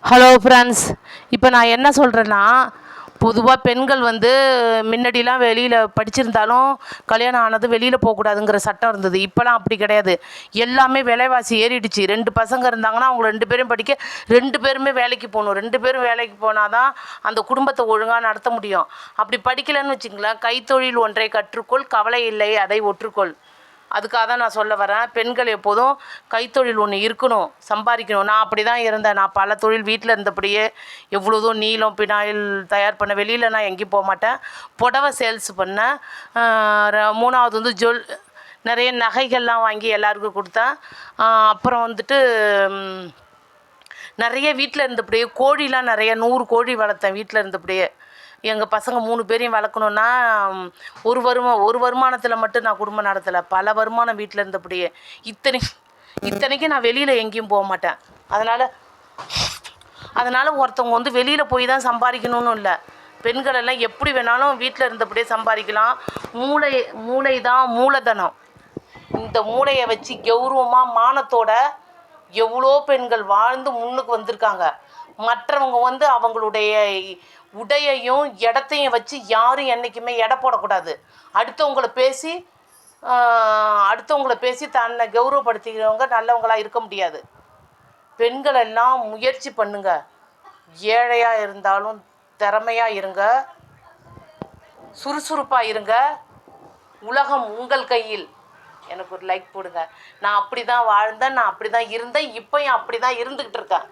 Hello friends. இப்போ நான் என்ன சொல்கிறேன்னா, பொதுவாக பெண்கள் வந்து முன்னாடிலாம் வெளியில் படிச்சிருந்தாலும் கல்யாணம் ஆனது வெளியில் போகக்கூடாதுங்கிற சட்டம் இருந்தது. இப்போலாம் அப்படி கிடையாது. எல்லாமே விலைவாசி ஏறிடுச்சு. 2 பசங்க இருந்தாங்கன்னா அவங்க 2 பேரும் படிக்க 2 பேருமே வேலைக்கு போகணும். 2 பேரும் வேலைக்கு போனால் தான் அந்த குடும்பத்தை ஒழுங்காக நடத்த முடியும். அப்படி படிக்கலைன்னு வச்சுங்களேன், கைத்தொழில் ஒன்றை கற்றுக்கொள், கவலை இல்லை அதை ஒற்றுக்கொள். அதுக்காக தான் நான் சொல்ல வரேன். பெண்கள் எப்போதும் கைத்தொழில் ஒன்று இருக்கணும், சம்பாதிக்கணும். நான் அப்படி தான் இருந்தேன். நான் பல தொழில் வீட்டில் இருந்தபடியே எவ்வளோதோ நீளம் பினாயில் தயார் பண்ண, வெளியில் நான் எங்கேயும் போக மாட்டேன். புடவை சேல்ஸ் பண்ணேன். 3வது வந்து நிறைய நகைகள்லாம் வாங்கி எல்லாருக்கும் கொடுத்தேன். அப்புறம் வந்துட்டு நிறைய வீட்டில் இருந்தபடியே கோழிலாம் நிறைய 100 கோழி வளர்த்தேன் வீட்டில் இருந்தபடியே. எங்கள் பசங்க 3 பேரையும் வளர்க்கணுன்னா ஒரு வருமானத்தில் மட்டும் நான் குடும்பம் நடத்தலை, பல வருமானம் வீட்டில் இருந்தபடியே. இத்தனைக்கும் நான் வெளியில் எங்கேயும் போக மாட்டேன். அதனால் ஒருத்தவங்க வந்து வெளியில் போய் தான் சம்பாதிக்கணும்னு இல்லை. பெண்கள் எல்லாம் எப்படி வேணாலும் வீட்டில் இருந்தபடியே சம்பாதிக்கலாம். மூளை தான் மூலதனம். இந்த மூளையை வச்சு கௌரவமாக மானத்தோட எவ்வளோ பெண்கள் வாழ்ந்து முன்னுக்கு வந்திருக்காங்க. மற்றவங்க வந்து அவங்களுடைய உடையையும் இடத்தையும் வச்சு யாரும் என்றைக்குமே எடை போடக்கூடாது. அடுத்தவங்களை பேசி தன்னை கௌரவப்படுத்திக்கிறவங்க நல்லவங்களாக இருக்க முடியாது. பெண்கள் எல்லாம் முயற்சி பண்ணுங்க. ஏழையாக இருந்தாலும் திறமையாக இருங்க, சுறுசுறுப்பாக இருங்க. உலகம் உங்கள் கையில். எனக்கு ஒரு லைக் போடுங்க. நான் அப்படி தான் வாழ்ந்தேன், நான் அப்படி தான் இருந்தேன், இப்போயும் அப்படி தான் இருந்துக்கிட்டு இருக்கேன்.